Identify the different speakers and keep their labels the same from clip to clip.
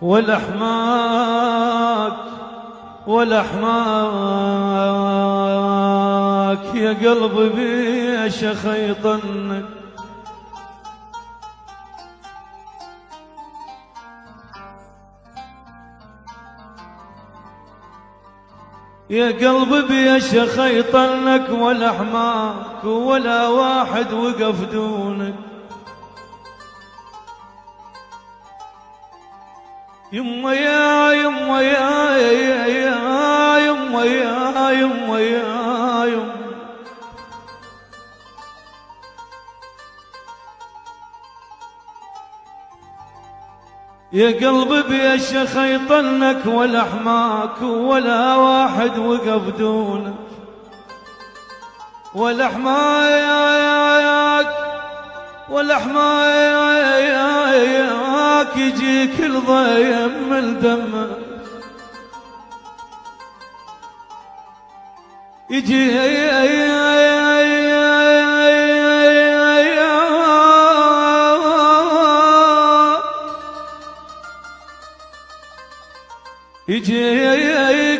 Speaker 1: والأحماك يا قلبي بيش خيطنك. يا قلبي بيش خيطنك والأحماك ولا واحد وقف دونك. يما يا يما يا يما يا يما يا يما يا قلبي بيش خيطنك والأحماك ولا واحد وقف دونك. والأحماك يجيك الضيم من دمك. يجيك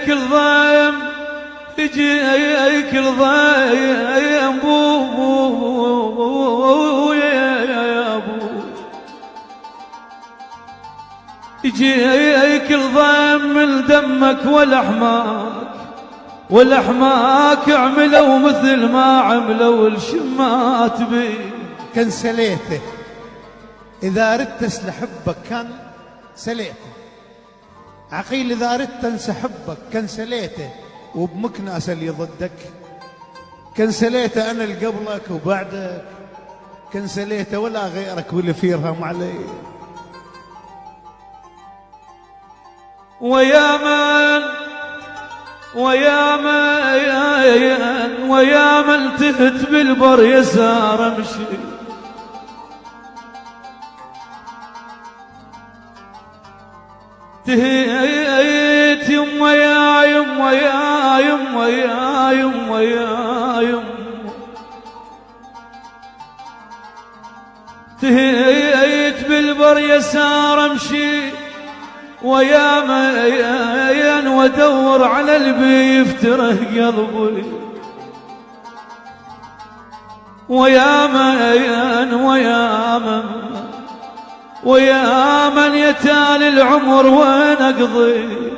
Speaker 1: الضيم يجيك الضيم يا ابو يجيك الضيم من دمك. والأحماك عملوا مثل ما عملوا الشمات بي.
Speaker 2: كنسليته إذا ردت اسلحبك كان سليته. عقيل إذا ردت انسحبك كنسليته وبمكناس اللي ضدك. كنسليته أنا اللي قبلك وبعدك. كنسليته ولا غيرك واللي في يرهم علي.
Speaker 1: ويا من تهت بالبر يسار امشي. تهيت يما يا يما يا يما يا يما يا يما تهيت بالبر يسار امشي. ويا مين وادور على اللي يفتره قلبي. ويا من يتالي العمر وين اقضي.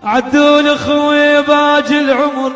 Speaker 1: عدول اخوي باجي العمر